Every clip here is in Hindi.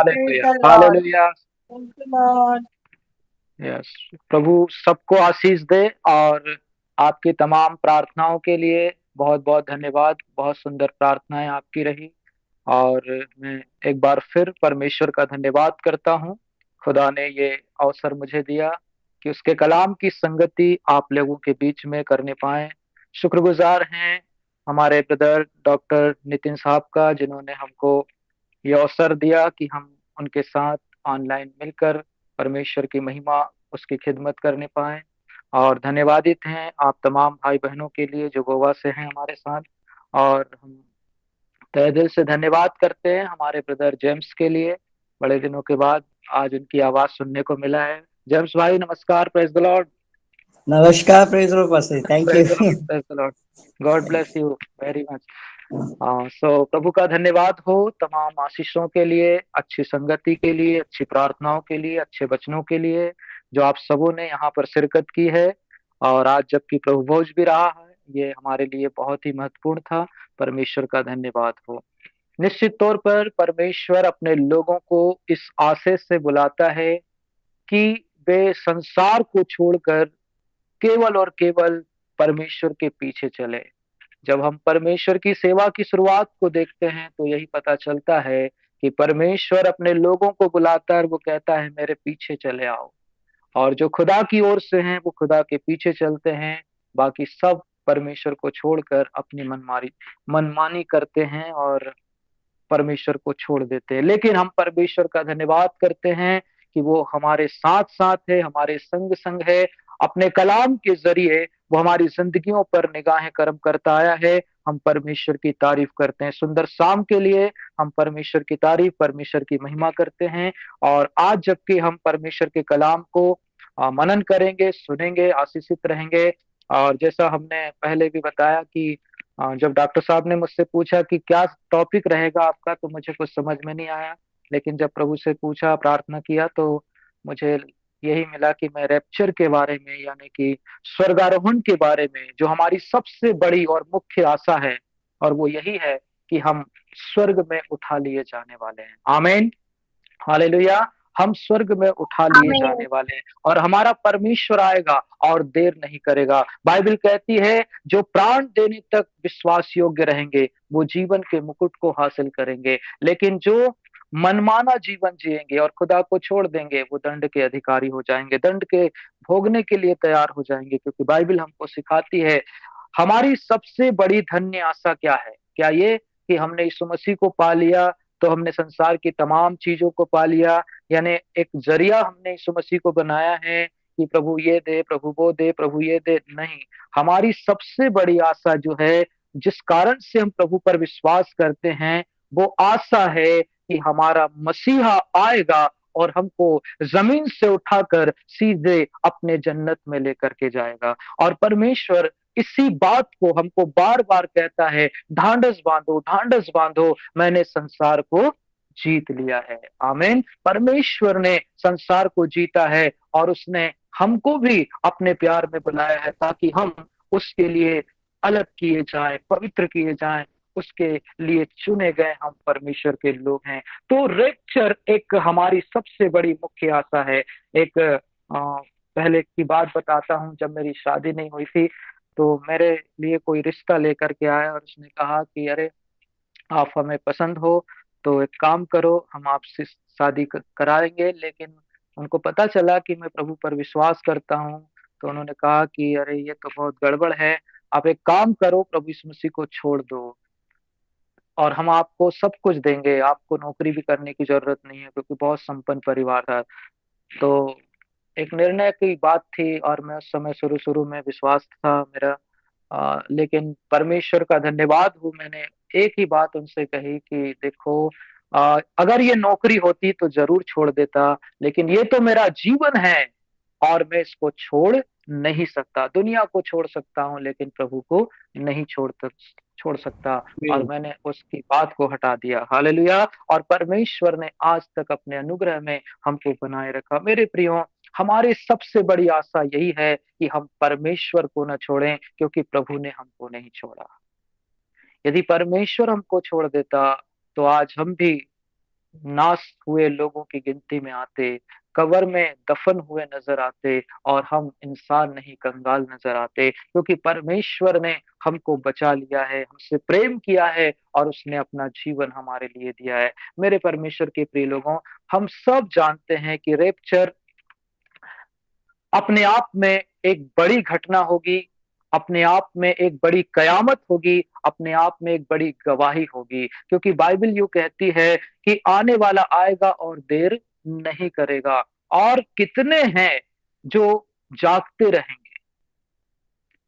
Praise hallelujah, the Lord. Hallelujah. Thank you, Lord. Yes, प्रभु सबको आशीष दे। और आपकी तमाम प्रार्थनाओं के लिए बहुत बहुत धन्यवाद। बहुत सुंदर प्रार्थनाएं आपकी रही। और मैं एक बार फिर परमेश्वर का धन्यवाद करता हूँ। खुदा ने ये अवसर मुझे दिया कि उसके कलाम की संगति आप लोगों के बीच में करने पाए। शुक्रगुजार हैं हमारे ब्रदर डॉक्टर नितिन साहब का, जिन्होंने हमको ये अवसर दिया कि हम उनके साथ ऑनलाइन मिलकर परमेश्वर की महिमा, उसकी खिदमत करने पाए। और धन्यवादित हैं आप तमाम भाई बहनों के लिए जो गोवा से हैं हमारे साथ। और हम तहे दिल से धन्यवाद करते हैं हमारे ब्रदर जेम्स के लिए। बड़े दिनों के बाद आज उनकी आवाज सुनने को मिला है। जेम्स भाई नमस्कार, प्रेज द लॉर्ड। नमस्कार, प्रेज द पासे, thank praise you. The lord, praise the lord. God bless you very much. So प्रभु का धन्यवाद हो तमाम आशीषों के लिए, अच्छी संगति के लिए, अच्छी प्रार्थनाओं के लिए, अच्छे वचनों के लिए जो आप सबों ने यहाँ पर शिरकत की है। और आज जबकि प्रभु भोज भी रहा है, ये हमारे लिए बहुत ही महत्वपूर्ण था। परमेश्वर का धन्यवाद हो। निश्चित तौर पर परमेश्वर अपने लोगों को इस आशय से बुलाता है कि वे संसार को छोड़कर केवल और केवल परमेश्वर के पीछे चले। जब हम परमेश्वर की सेवा की शुरुआत को देखते हैं तो यही पता चलता है कि परमेश्वर अपने लोगों को बुलाता है और वो कहता है मेरे पीछे चले आओ। और जो खुदा की ओर से हैं वो खुदा के पीछे चलते हैं। बाकी सब परमेश्वर को छोड़कर अपनी मनमानी करते हैं और परमेश्वर को छोड़ देते हैं। लेकिन हम परमेश्वर का धन्यवाद करते हैं कि वो हमारे साथ साथ है, हमारे संग संग है। अपने कलाम के जरिए वो हमारी जिंदगियों पर निगाहें कर्म करता आया है। हम परमेश्वर की तारीफ करते हैं। सुंदर शाम के लिए हम परमेश्वर की तारीफ, परमेश्वर की महिमा करते हैं। और आज जबकि हम परमेश्वर के कलाम को मनन करेंगे, सुनेंगे, आशीषित रहेंगे। और जैसा हमने पहले भी बताया कि जब डॉक्टर साहब ने मुझसे पूछा कि क्या टॉपिक रहेगा आपका, तो मुझे कुछ समझ में नहीं आया। लेकिन जब प्रभु से पूछा, प्रार्थना किया, तो मुझे यही मिला कि मैं रैप्चर के बारे में, यानी कि स्वर्गारोहण के बारे में, जो हमारी सबसे बड़ी और मुख्य आशा है। और वो यही है कि हम स्वर्ग में उठा लिए जाने वाले हैं। आमीन, हालेलुया। हम स्वर्ग में उठा लिए जाने Amen. वाले हैं और हमारा परमेश्वर आएगा और देर नहीं करेगा। बाइबल कहती है जो प्राण देने तक विश्वास योग्य रहेंगे वो जीवन के मुकुट को हासिल करेंगे। लेकिन जो मनमाना जीवन जिएंगे और खुदा को छोड़ देंगे वो दंड के अधिकारी हो जाएंगे, दंड के भोगने के लिए तैयार हो जाएंगे। क्योंकि बाइबल हमको सिखाती है हमारी सबसे बड़ी धन्य आशा क्या है। क्या ये कि हमने यीशु मसीह को पा लिया तो हमने संसार की तमाम चीजों को पा लिया, यानी एक जरिया हमने यीशु मसीह को बनाया है कि प्रभु ये दे, प्रभु वो दे, प्रभु ये दे? नहीं। हमारी सबसे बड़ी आशा जो है, जिस कारण से हम प्रभु पर विश्वास करते हैं, वो आशा है कि हमारा मसीहा आएगा और हमको जमीन से उठाकर सीधे अपने जन्नत में लेकर के जाएगा। और परमेश्वर इसी बात को हमको बार बार कहता है, ढांढस बांधो, ढांढस बांधो, मैंने संसार को जीत लिया है। आमीन। परमेश्वर ने संसार को जीता है और उसने हमको भी अपने प्यार में बुलाया है ताकि हम उसके लिए अलग किए जाएं, पवित्र किए जाएं। उसके लिए चुने गए हम परमेश्वर के लोग हैं। तो रेप्चर एक हमारी सबसे बड़ी मुख्य आशा है। एक पहले की बात बताता हूँ। जब मेरी शादी नहीं हुई थी तो मेरे लिए कोई रिश्ता लेकर के आया और उसने कहा कि अरे आप हमें पसंद हो तो एक काम करो, हम आपसे शादी कराएंगे। लेकिन उनको पता चला कि मैं प्रभु पर विश्वास करता हूँ, तो उन्होंने कहा कि अरे ये तो बहुत गड़बड़ है, आप एक काम करो, प्रभु यीशु मसीह को छोड़ दो और हम आपको सब कुछ देंगे, आपको नौकरी भी करने की जरूरत नहीं है। क्योंकि बहुत संपन्न परिवार था। तो एक निर्णय की बात थी और मैं उस समय शुरू शुरू में विश्वास था मेरा। लेकिन परमेश्वर का धन्यवाद हो, मैंने एक ही बात उनसे कही कि देखो, अगर ये नौकरी होती तो जरूर छोड़ देता, लेकिन ये तो मेरा जीवन है और मैं इसको छोड़ नहीं सकता। दुनिया को छोड़ सकता हूँ लेकिन प्रभु को नहीं छोड़ सकता। और मैंने उसकी बात को हटा दिया। हालेलुया। और परमेश्वर ने आज तक अपने अनुग्रह में हमको बनाए रखा। मेरे प्रियो, हमारी सबसे बड़ी आशा यही है कि हम परमेश्वर को न छोड़ें, क्योंकि प्रभु ने हमको नहीं छोड़ा। यदि परमेश्वर हमको छोड़ देता तो आज हम भी नाश हुए लोगों की गिनती में आते, कब्र में दफन हुए नजर आते, और हम इंसान नहीं कंगाल नजर आते, क्योंकि परमेश्वर ने हमको बचा लिया है, हमसे प्रेम किया है, और उसने अपना जीवन हमारे लिए दिया है। मेरे परमेश्वर के प्रिय लोगों, हम सब जानते हैं कि रेप्चर अपने आप में एक बड़ी घटना होगी, अपने आप में एक बड़ी कयामत होगी, अपने आप में एक बड़ी गवाही होगी, क्योंकि बाइबल यूं कहती है कि आने वाला आएगा और देर नहीं करेगा। और कितने हैं जो जागते रहेंगे।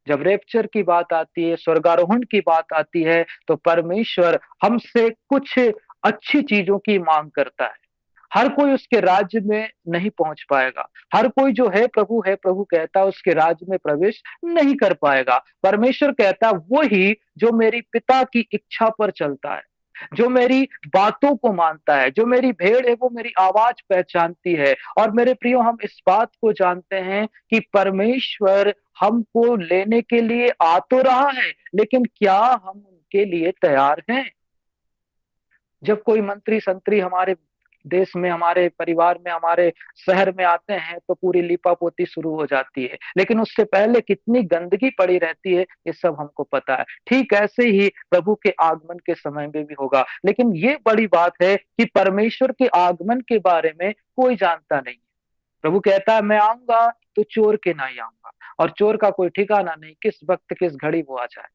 जब रेप्चर की बात आती है, स्वर्गारोहण की बात आती है, तो परमेश्वर हमसे कुछ अच्छी चीजों की मांग करता है। हर कोई उसके राज्य में नहीं पहुंच पाएगा। हर कोई जो है प्रभु कहता है, उसके राज्य में प्रवेश नहीं कर पाएगा। परमेश्वर कहता है वो ही जो मेरी पिता की इच्छा पर चलता है, जो मेरी बातों को मानता है, जो मेरी भेड़ है वो मेरी आवाज पहचानती है। और मेरे प्रियो, हम इस बात को जानते हैं कि परमेश्वर हमको लेने के लिए आ तो रहा है, लेकिन क्या हम उनके लिए तैयार हैं? जब कोई मंत्री संतरी हमारे देश में, हमारे परिवार में, हमारे शहर में आते हैं, तो पूरी लीपापोती शुरू हो जाती है, लेकिन उससे पहले कितनी गंदगी पड़ी रहती है, ये सब हमको पता है। ठीक ऐसे ही प्रभु के आगमन के समय में भी होगा। लेकिन ये बड़ी बात है कि परमेश्वर के आगमन के बारे में कोई जानता नहीं है। प्रभु कहता है मैं आऊंगा तो चोर के नहीं आऊंगा, और चोर का कोई ठिकाना नहीं, किस वक्त किस घड़ी वो आ जाए।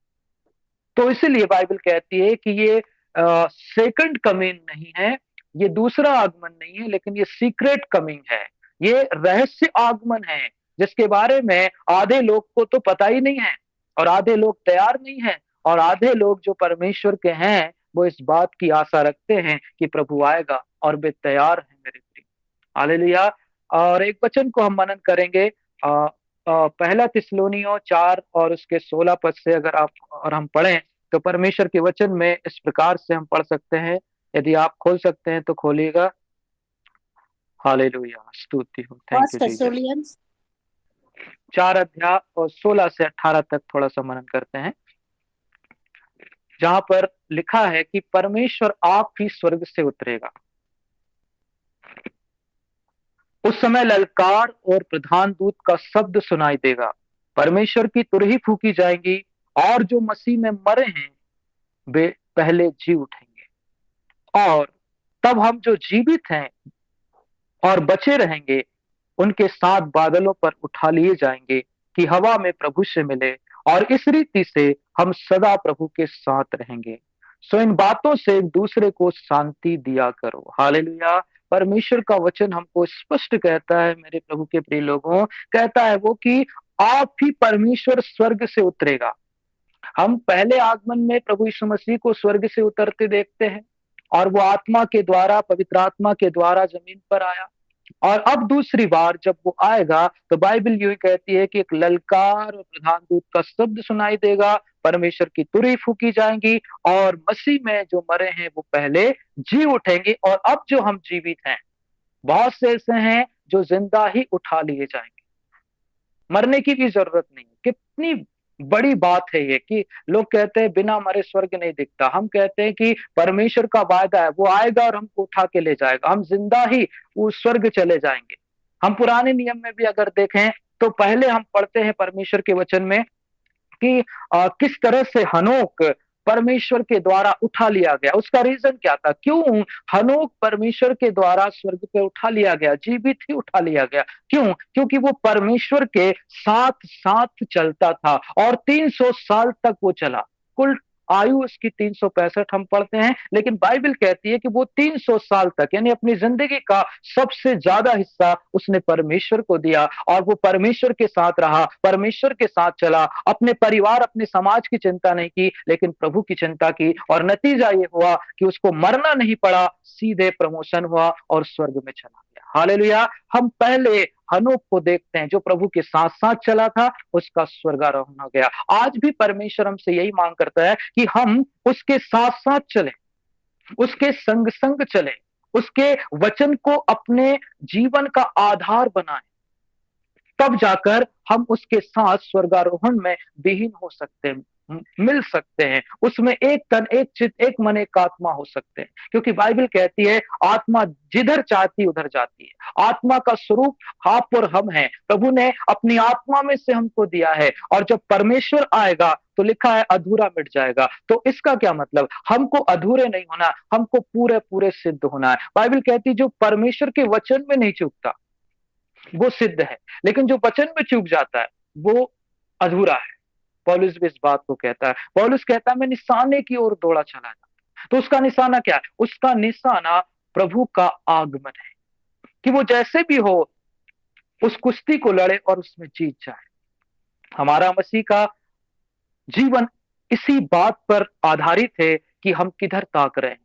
तो इसलिए बाइबल कहती है कि ये सेकंड कमिंग नहीं है, ये दूसरा आगमन नहीं है, लेकिन ये सीक्रेट कमिंग है। ये रहस्य आगमन है, जिसके बारे में आधे लोग को तो पता ही नहीं है, और आधे लोग तैयार नहीं है, और आधे लोग जो परमेश्वर के हैं वो इस बात की आशा रखते हैं कि प्रभु आएगा, और वे तैयार हैं मेरे प्रिय। हालेलुया। और एक वचन को हम मनन करेंगे, पहला थिस्सलुनीयों 4 और उसके 16 पद से अगर आप और हम पढ़ें, तो परमेश्वर के वचन में इस प्रकार से हम पढ़ सकते हैं। यदि आप खोल सकते हैं तो खोलिएगा। हालेलुया, स्तुति हो, थैंक यू फर्स्ट जीसस। थेस्सलुनियंस 4 अध्याय और 16 से 18 तक थोड़ा सा मनन करते हैं, जहां पर लिखा है कि परमेश्वर आप ही स्वर्ग से उतरेगा। उस समय ललकार और प्रधान दूत का शब्द सुनाई देगा, परमेश्वर की तुरही फूकी जाएंगी, और जो मसीह में मरे हैं वे पहले जी उठेंगे। और तब हम जो जीवित हैं और बचे रहेंगे, उनके साथ बादलों पर उठा लिए जाएंगे कि हवा में प्रभु से मिले, और इस रीति से हम सदा प्रभु के साथ रहेंगे। सो इन बातों से एक दूसरे को शांति दिया करो। हालेलुया। परमेश्वर का वचन हमको स्पष्ट कहता है, मेरे प्रभु के प्रिय लोगों, कहता है वो कि आप ही परमेश्वर स्वर्ग से उतरेगा। हम पहले आगमन में प्रभु यीशु मसीह को स्वर्ग से उतरते देखते हैं, और वो आत्मा के द्वारा, पवित्र आत्मा के द्वारा जमीन पर आया। और अब दूसरी बार जब वो आएगा, तो बाइबल यूं ही कहती है कि एक ललकार और प्रधान दूत का शब्द सुनाई देगा, परमेश्वर की तुरही फूकी जाएंगी, और मसीह में जो मरे हैं वो पहले जी उठेंगे। और अब जो हम जीवित हैं, बहुत से ऐसे हैं जो जिंदा ही उठा लिए जाएंगे, मरने की भी जरूरत नहीं। कितनी बड़ी बात है ये कि लोग कहते हैं बिना मरे स्वर्ग नहीं दिखता। हम कहते हैं कि परमेश्वर का वायदा है, वो आएगा और हमको उठा के ले जाएगा, हम जिंदा ही उस स्वर्ग चले जाएंगे। हम पुराने नियम में भी अगर देखें, तो पहले हम पढ़ते हैं परमेश्वर के वचन में कि किस तरह से हनोक परमेश्वर के द्वारा उठा लिया गया। उसका रीजन क्या था, क्यों हनोक परमेश्वर के द्वारा स्वर्ग पे उठा लिया गया, जीवित ही उठा लिया गया? क्यों? क्योंकि वो परमेश्वर के साथ साथ चलता था, और 300 साल तक वो चला। कुल आयु उसकी 365 हम पढ़ते हैं, लेकिन बाइबल कहती है कि वो 300 साल तक, यानी अपनी जिंदगी का सबसे ज्यादा हिस्सा उसने परमेश्वर को दिया, और वो परमेश्वर के साथ रहा, परमेश्वर के साथ चला। अपने परिवार, अपने समाज की चिंता नहीं की, लेकिन प्रभु की चिंता की, और नतीजा ये हुआ कि उसको मरना नहीं पड़ा, सीधे प्रमोशन हुआ और स्वर्ग में चला गया। हालेलुया। हम पहले हनोक को देखते हैं, जो प्रभु के साथ साथ चला था, उसका स्वर्गारोहण हो गया। आज भी परमेश्वर हमसे यही मांग करता है कि हम उसके साथ साथ चलें, उसके संग संग चलें, उसके वचन को अपने जीवन का आधार बनाएं। तब जाकर हम उसके साथ स्वर्गारोहण में विहीन हो सकते हैं, मिल सकते हैं, उसमें एक तन एक चित्त एक मन एक आत्मा हो सकते हैं, क्योंकि बाइबल कहती है आत्मा जिधर चाहती उधर जाती है। आत्मा का स्वरूप आप और हम हैं, प्रभु ने अपनी आत्मा में से हमको दिया है, और जब परमेश्वर आएगा तो लिखा है अधूरा मिट जाएगा। तो इसका क्या मतलब, हमको अधूरे नहीं होना, हमको पूरे पूरे सिद्ध होना है। बाइबल कहती है जो परमेश्वर के वचन में नहीं चूकता वो सिद्ध है, लेकिन जो वचन में चूक जाता है वो अधूरा है। पौलुस भी इस बात को कहता है। पौलुस कहता है मैं निशाने की ओर दौड़ा चला जाता। तो उसका निशाना क्या है? उसका निशाना प्रभु का आगमन है, कि वो जैसे भी हो उस कुश्ती को लड़े और उसमें जीत जाए। हमारा मसीह का जीवन इसी बात पर आधारित है कि हम किधर ताक रहे हैं।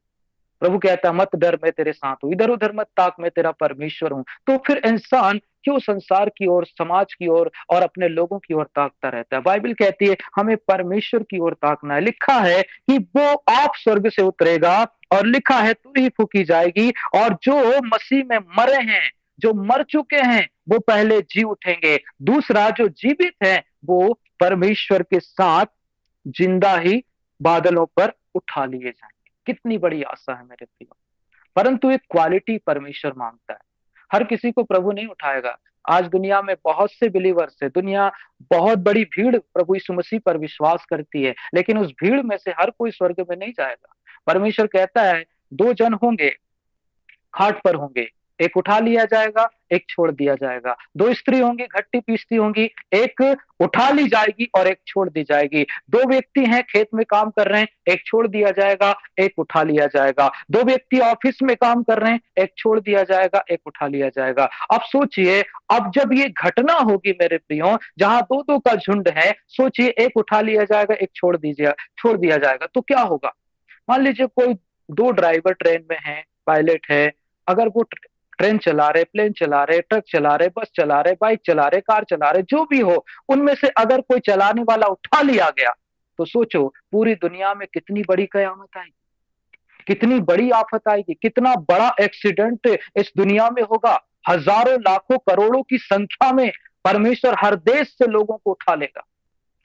प्रभु कहता मत डर, मैं तेरे साथ हूं, इधर उधर मत ताक, मैं तेरा परमेश्वर हूं। तो फिर इंसान क्यों संसार की ओर, समाज की ओर और अपने लोगों की ओर ताकता रहता है? बाइबल कहती है हमें परमेश्वर की ओर ताकना है। लिखा है कि वो आप स्वर्ग से उतरेगा, और लिखा है तुरही फूकी जाएगी, और जो मसीह में मरे हैं, जो मर चुके हैं, वो पहले जी उठेंगे। दूसरा जो जीवित है वो परमेश्वर के साथ जिंदा ही बादलों पर उठा लिए जाएंगे। कितनी बड़ी आशा है मेरे प्रियो। परंतु एक क्वालिटी परमेश्वर मांगता है। हर किसी को प्रभु नहीं उठाएगा। आज दुनिया में बहुत से बिलीवर्स है, दुनिया बहुत बड़ी भीड़ प्रभु यीशु मसीह पर विश्वास करती है, लेकिन उस भीड़ में से हर कोई स्वर्ग में नहीं जाएगा। परमेश्वर कहता है दो जन होंगे, खाट पर होंगे, एक उठा लिया जाएगा, एक छोड़ दिया जाएगा। दो स्त्री होंगी, घट्टी पीसती होंगी, एक उठा ली जाएगी और एक छोड़ दी जाएगी। दो व्यक्ति हैं, खेत में काम कर रहे हैं, एक छोड़ दिया जाएगा, एक उठा लिया जाएगा। दो व्यक्ति ऑफिस में काम कर रहे हैं, एक छोड़ दिया जाएगा, एक उठा लिया जाएगा। अब सोचिए, अब जब ये घटना होगी मेरे प्रियो, जहां दो दो का झुंड है, सोचिए एक उठा लिया जाएगा, एक छोड़ दिया जाएगा, तो क्या होगा? मान लीजिए कोई दो ड्राइवर ट्रेन में है, पायलट है, अगर वो ट्रेन चला रहे, प्लेन चला रहे, ट्रक चला रहे, बस चला रहे, बाइक चला रहे, कार चला रहे, जो भी हो, उनमें से अगर कोई चलाने वाला उठा लिया गया, तो सोचो पूरी दुनिया में कितनी बड़ी कयामत आएगी, कितनी बड़ी आफत आएगी, कितना बड़ा एक्सीडेंट इस दुनिया में होगा। हजारों लाखों करोड़ों की संख्या में परमेश्वर हर देश से लोगों को उठा लेगा,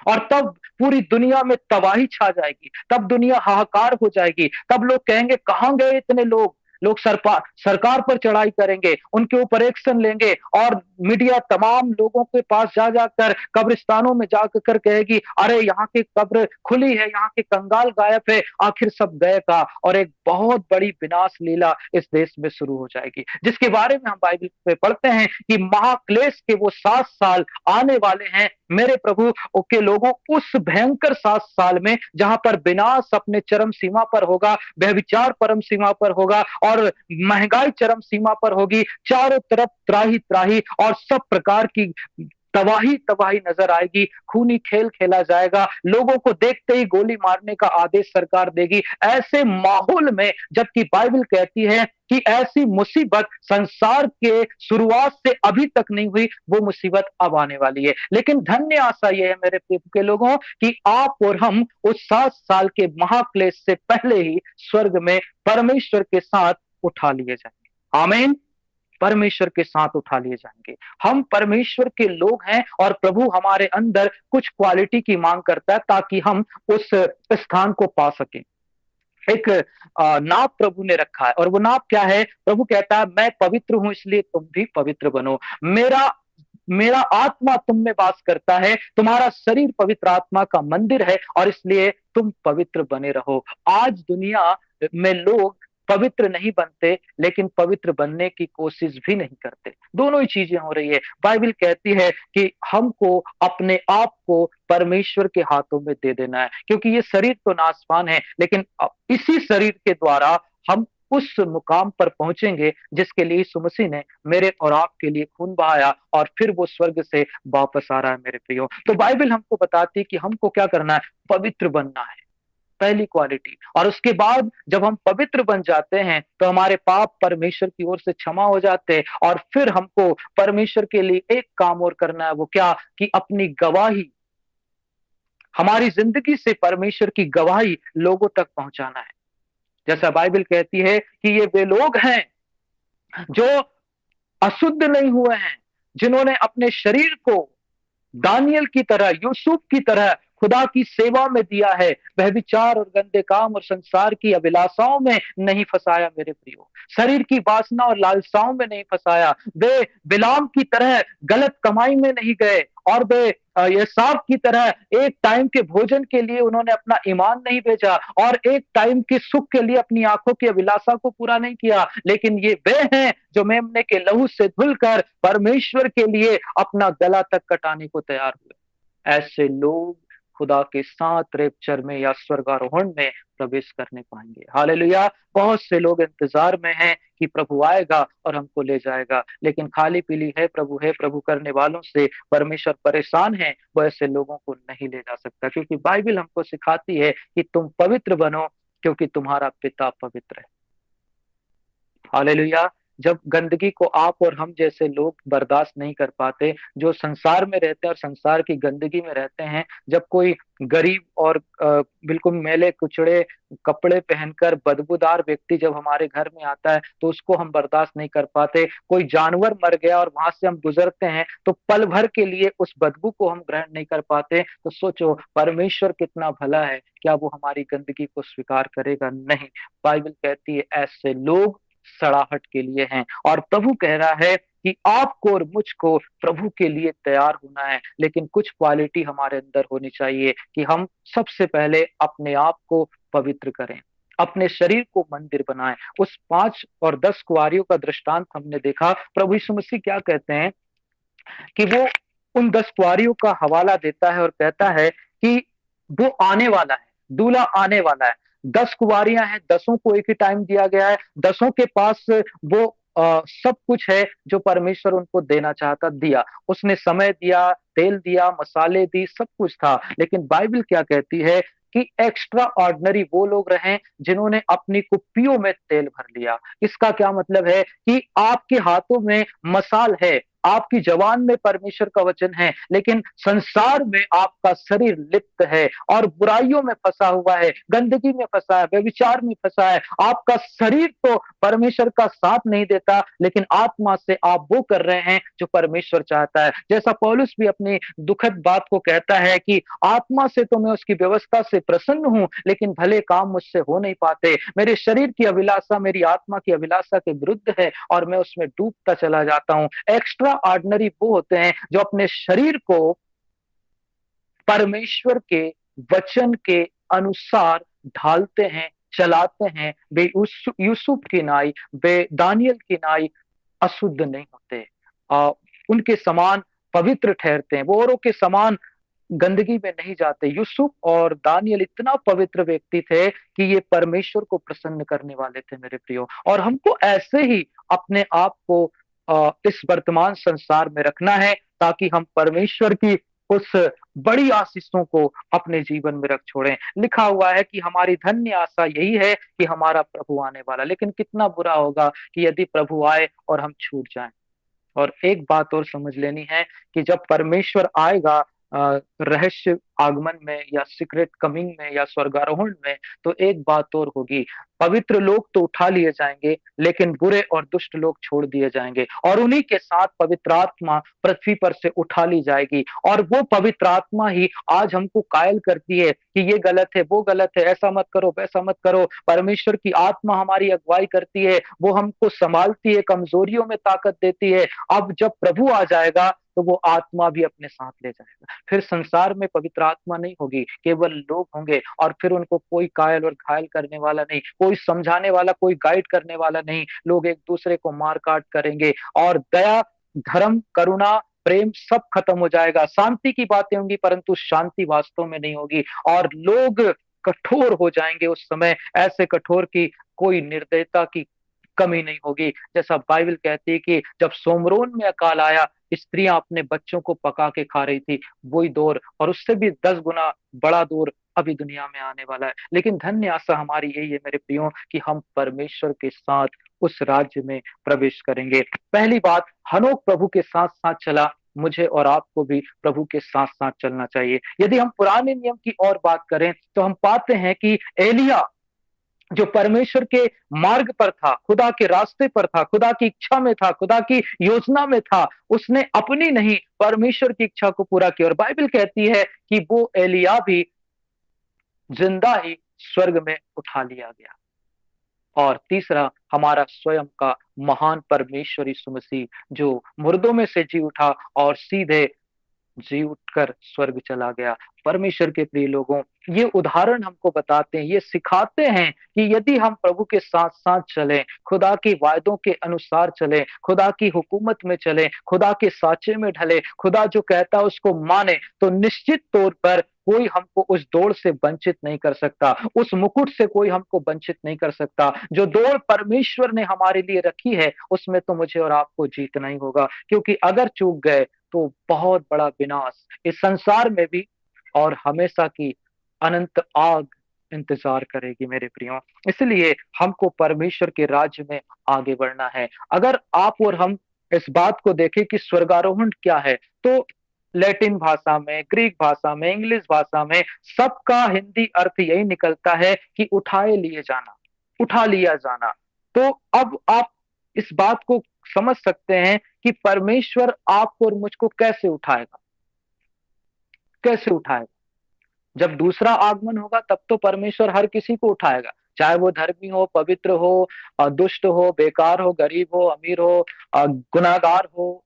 और तब पूरी दुनिया में तबाही छा जाएगी, तब दुनिया हाहाकार हो जाएगी। तब लोग कहेंगे कहां गए इतने लोग? लोग सरकार पर चढ़ाई करेंगे, उनके ऊपर एक्शन लेंगे, और मीडिया तमाम लोगों के पास जा जाकर, कब्रिस्तानों में जाकर कहेगी अरे यहाँ की कब्र खुली है, यहाँ के कंगाल गायब है, आखिर सब गए का। और एक बहुत बड़ी विनाश लीला इस देश में शुरू हो जाएगी, जिसके बारे में हम बाइबल में पढ़ते हैं कि महाक्लेश के वो 7 साल आने वाले हैं मेरे प्रभु के लोगों। उस भयंकर 7 साल में जहां पर विनाश अपने चरम सीमा पर होगा, व्यभिचार परम सीमा पर होगा, और महंगाई चरम सीमा पर होगी, चारों तरफ त्राही त्राही और सब प्रकार की तबाही तबाही नजर आएगी। खूनी खेल खेला जाएगा, लोगों को देखते ही गोली मारने का आदेश सरकार देगी। ऐसे माहौल में, जबकि बाइबल कहती है कि ऐसी मुसीबत संसार के शुरुआत से अभी तक नहीं हुई, वो मुसीबत अब आने वाली है। लेकिन धन्य आशा यह है मेरे प्रभु के लोगों कि आप और हम उस 7 साल के महाक्लेश से पहले ही स्वर्ग में परमेश्वर के साथ उठा लिए जाएंगे। आमीन। परमेश्वर के साथ उठा लिए जाएंगे। हम परमेश्वर के लोग हैं, और प्रभु हमारे अंदर कुछ क्वालिटी की मांग करता है ताकि हम उस स्थान को पा सकें। एक नाप प्रभु ने रखा है, और वो नाप क्या है? प्रभु कहता है मैं पवित्र हूं इसलिए तुम भी पवित्र बनो। मेरा मेरा आत्मा तुम में वास करता है, तुम्हारा शरीर पवित्र आत्मा का मंदिर है, और इसलिए तुम पवित्र बने रहो। आज दुनिया में लोग पवित्र नहीं बनते, लेकिन पवित्र बनने की कोशिश भी नहीं करते। दोनों ही चीजें हो रही है। बाइबल कहती है कि हमको अपने आप को परमेश्वर के हाथों में दे देना है, क्योंकि ये शरीर तो नाशवान है, लेकिन इसी शरीर के द्वारा हम उस मुकाम पर पहुंचेंगे जिसके लिए यीशु मसीह ने मेरे और आपके लिए खून बहाया, और फिर वो स्वर्ग से वापस आ रहा है मेरे प्रियो। तो बाइबल हमको बताती है कि हमको क्या करना है? पवित्र बनना है, पहली क्वालिटी। और उसके बाद जब हम पवित्र बन जाते हैं तो हमारे पाप परमेश्वर की ओर से क्षमा हो जाते हैं, और फिर हमको परमेश्वर के लिए एक काम और करना है। वो क्या? कि अपनी गवाही, हमारी जिंदगी से परमेश्वर की गवाही लोगों तक पहुंचाना है। जैसा बाइबल कहती है कि ये वे लोग हैं जो अशुद्ध नहीं हुए हैं, जिन्होंने अपने शरीर को दानियल की तरह, यूसुफ की तरह खुदा की सेवा में दिया है, वह विचार और गंदे काम और संसार की अभिलाषाओं में नहीं फंसाया मेरे प्रियो। शरीर की वासना और लालसाओं में नहीं फंसाया। वे बिलाम की तरह गलत कमाई में नहीं गए, और वे ये सांप की तरह एक टाइम के भोजन के लिए उन्होंने अपना ईमान नहीं बेचा, और एक टाइम के सुख के लिए अपनी आंखों की अभिलाषा को पूरा नहीं किया। लेकिन ये वे हैं जो मेमने के लहू से धुलकर परमेश्वर के लिए अपना गला तक कटाने को तैयार हुए। ऐसे लोग खुदा के साथ रेपचर में या स्वर्गारोहण में प्रवेश करने पाएंगे। हालेलुया। बहुत से लोग इंतजार में हैं कि प्रभु आएगा और हमको ले जाएगा, लेकिन खाली पीली है प्रभु करने वालों से परमेश्वर परेशान है, वो ऐसे लोगों को नहीं ले जा सकता, क्योंकि बाइबल हमको सिखाती है कि तुम पवित्र बनो क्योंकि तुम्हारा पिता पवित्र है। हालेलुया। जब गंदगी को आप और हम जैसे लोग बर्दाश्त नहीं कर पाते, जो संसार में रहते हैं और संसार की गंदगी में रहते हैं, जब कोई गरीब और बिल्कुल मैले कुचड़े कपड़े पहनकर बदबूदार व्यक्ति जब हमारे घर में आता है तो उसको हम बर्दाश्त नहीं कर पाते। कोई जानवर मर गया और वहां से हम गुजरते हैं तो पल भर के लिए उस बदबू को हम ग्रहण नहीं कर पाते। तो सोचो परमेश्वर कितना भला है, क्या वो हमारी गंदगी को स्वीकार करेगा? नहीं। बाइबल कहती है ऐसे लोग सड़ाहट के लिए हैं, और प्रभु कह रहा है कि आपको और मुझको प्रभु के लिए तैयार होना है, लेकिन कुछ क्वालिटी हमारे अंदर होनी चाहिए कि हम सबसे पहले अपने आप को पवित्र करें, अपने शरीर को मंदिर बनाएं। उस 5 और 10 कुंवारियों का दृष्टांत हमने देखा। प्रभु यीशु मसीह क्या कहते हैं कि वो उन 10 कुंवारियों का हवाला देता है और कहता है कि वो आने वाला है, दूल्हा आने वाला है। 10 कुंवारियां हैं, 10 को एक ही टाइम दिया गया है, 10 के पास वो सब कुछ है जो परमेश्वर उनको देना चाहता, दिया। उसने समय दिया, तेल दिया, मसाले दी, सब कुछ था। लेकिन बाइबल क्या कहती है कि एक्स्ट्रा ऑर्डिनरी वो लोग रहे जिन्होंने अपनी कुप्पियों में तेल भर लिया। इसका क्या मतलब है कि आपके हाथों में मसाल है, आपकी जवान में परमेश्वर का वचन है, लेकिन संसार में आपका शरीर लिप्त है और बुराइयों में फंसा हुआ है, गंदगी में फंसा है, व्यभिचार में फंसा है। आपका शरीर तो परमेश्वर का साथ नहीं देता, लेकिन आत्मा से आप वो कर रहे हैं जो परमेश्वर चाहता है। जैसा पौलुस भी अपनी दुखद बात को कहता है कि आत्मा से तो मैं उसकी व्यवस्था से प्रसन्न हूं, लेकिन भले काम मुझसे हो नहीं पाते। मेरे शरीर की अभिलाषा मेरी आत्मा की अभिलाषा के विरुद्ध है और मैं उसमें डूबता चला जाता हूं। एक्स्ट्रा ऑर्डिनरी वो होते हैं जो अपने शरीर को परमेश्वर के वचन के अनुसार ढालते हैं, चलाते हैं। वे यूसुफ की नाई, वे दानियल की नाई अशुद्ध नहीं होते, उनके समान पवित्र ठहरते हैं, वो औरों के समान गंदगी में नहीं जाते। यूसुफ और दानियल इतना पवित्र व्यक्ति थे कि ये परमेश्वर को प्रसन्न करने वाले थे मेरे प्रियो। और हमको ऐसे ही अपने आप को इस वर्तमान संसार में रखना है ताकि हम परमेश्वर की उस बड़ी आशीषों को अपने जीवन में रख छोड़ें। लिखा हुआ है कि हमारी धन्य आशा यही है कि हमारा प्रभु आने वाला, लेकिन कितना बुरा होगा कि यदि प्रभु आए और हम छूट जाएं। और एक बात और समझ लेनी है कि जब परमेश्वर आएगा रहस्य आगमन में या सीक्रेट कमिंग में या स्वर्गारोहण में, तो एक बात और होगी, पवित्र लोग तो उठा लिए जाएंगे, लेकिन बुरे और दुष्ट लोग छोड़ दिए जाएंगे, और उन्हीं के साथ पवित्र आत्मा पृथ्वी पर से उठा ली जाएगी। और वो पवित्र आत्मा ही आज हमको कायल करती है कि ये गलत है, वो गलत है, ऐसा मत करो, वैसा मत करो। परमेश्वर की आत्मा हमारी अगुवाई करती है, वो हमको संभालती है, कमजोरियों में ताकत देती है। अब जब प्रभु आ जाएगा तो वो आत्मा भी अपने साथ ले जाएगा। फिर संसार में पवित्र आत्मा नहीं होगी, केवल लोग होंगे, और फिर उनको कोई कायल और घायल करने वाला नहीं, कोई समझाने वाला, कोई गाइड करने वाला नहीं। लोग एक दूसरे को मार काट करेंगे और दया, धर्म, करुणा, प्रेम सब खत्म हो जाएगा। शांति की बातें होंगी परंतु शांति वास्तव में नहीं होगी, और लोग कठोर हो जाएंगे उस समय, ऐसे कठोर की कोई निर्दयता की कमी नहीं होगी। जैसा बाइबल कहती है कि जब सोमरोन में अकाल आया, स्त्रियां अपने बच्चों को पका के खा रही थी, वही दौर और उससे भी 10 गुना बड़ा दौर अभी दुनिया में आने वाला है। लेकिन धन्य आशा हमारी यही है मेरे प्रियो कि हम परमेश्वर के साथ उस राज्य में प्रवेश करेंगे। पहली बात, हनोक प्रभु के साथ साथ चला, मुझे और आपको भी प्रभु के साथ साथ चलना चाहिए। यदि हम पुराने नियम की और बात करें तो हम पाते हैं कि एलिया जो परमेश्वर के मार्ग पर था, खुदा के रास्ते पर था, खुदा की इच्छा में था, खुदा की योजना में था, उसने अपनी नहीं परमेश्वर की इच्छा को पूरा किया। और बाइबल कहती है कि वो एलिया भी जिंदा ही स्वर्ग में उठा लिया गया। और तीसरा, हमारा स्वयं का महान परमेश्वर यीशु मसीह, जो मुर्दों में से जी उठा और सीधे जी उठकर स्वर्ग चला गया। परमेश्वर के प्रिय लोगों, ये उदाहरण हमको बताते हैं, ये सिखाते हैं कि यदि हम प्रभु के साथ साथ चलें, खुदा के वायदों के अनुसार चलें, खुदा की हुकूमत में चलें, खुदा के साचे में ढले, खुदा जो कहता है उसको माने, तो निश्चित तौर पर कोई हमको उस दौड़ से वंचित नहीं कर सकता, उस मुकुट से कोई हमको वंचित नहीं कर सकता। जो दौड़ परमेश्वर ने हमारे लिए रखी है, उसमें तो मुझे और आपको जीतना ही होगा, क्योंकि अगर चूक गए तो बहुत बड़ा विनाश इस संसार में भी और हमेशा की अनंत आग इंतजार करेगी मेरे प्रियो। इसलिए हमको परमेश्वर के राज्य में आगे बढ़ना है। अगर आप और हम इस बात को देखें कि स्वर्गारोहण क्या है, तो लैटिन भाषा में, ग्रीक भाषा में, इंग्लिश भाषा में सबका हिंदी अर्थ यही निकलता है कि उठाए लिए जाना, उठा लिया जाना। तो अब आप इस बात को समझ सकते हैं कि परमेश्वर आपको और मुझको कैसे उठाएगा, कैसे उठाएगा। जब दूसरा आगमन होगा तब तो परमेश्वर हर किसी को उठाएगा, चाहे वो धर्मी हो, पवित्र हो, दुष्ट हो, बेकार हो, गरीब हो, अमीर हो, गुनाहगार हो,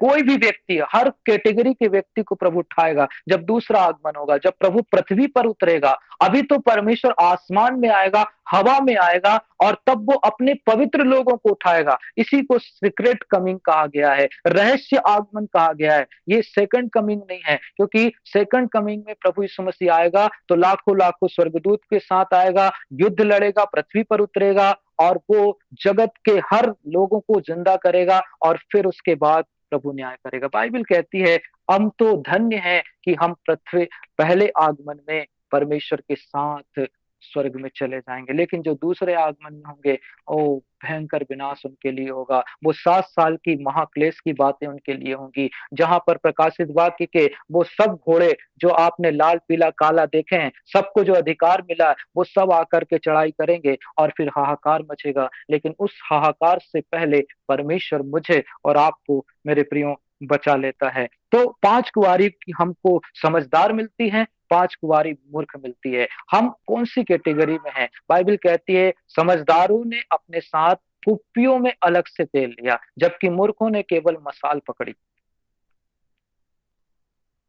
कोई भी व्यक्ति, हर कैटेगरी के व्यक्ति को प्रभु उठाएगा जब दूसरा आगमन होगा, जब प्रभु पृथ्वी पर उतरेगा। अभी तो परमेश्वर आसमान में आएगा, हवा में आएगा, और तब वो अपने पवित्र लोगों को उठाएगा। इसी को सीक्रेट कमिंग कहा गया है, रहस्य आगमन कहा गया है। ये सेकंड कमिंग नहीं है, क्योंकि सेकंड कमिंग में प्रभु यीशु मसीह आएगा तो लाखों लाखों स्वर्गदूत के साथ आएगा, युद्ध लड़ेगा, पृथ्वी पर उतरेगा, और वो जगत के हर लोगों को जिंदा करेगा, और फिर उसके बाद प्रभु न्याय करेगा। बाइबल कहती है हम तो धन्य हैं कि हम पृथ्वी पहले आगमन में परमेश्वर के साथ स्वर्ग में चले जाएंगे। लेकिन जो दूसरे आगमन में होंगे, ओ भयंकर विनाश उनके लिए होगा। वो 7 साल की महाक्लेश की बातें उनके लिए होंगी, जहां पर प्रकाशित वाक्य के वो सब घोड़े जो आपने लाल पीला काला देखे हैं, सबको जो अधिकार मिला वो सब आकर के चढ़ाई करेंगे और फिर हाहाकार मचेगा। लेकिन उस हाहाकार से पहले परमेश्वर मुझे और आपको मेरे प्रियो बचा लेता है। तो 5 कुंवारी की हमको समझदार मिलती है, 5 कुंवारी मूर्ख मिलती है। हम कौन सी कैटेगरी में हैं? बाइबल कहती है समझदारों ने अपने साथ कुप्पियों में अलग से तेल लिया, जबकि मूर्खों ने केवल मसाल पकड़ी।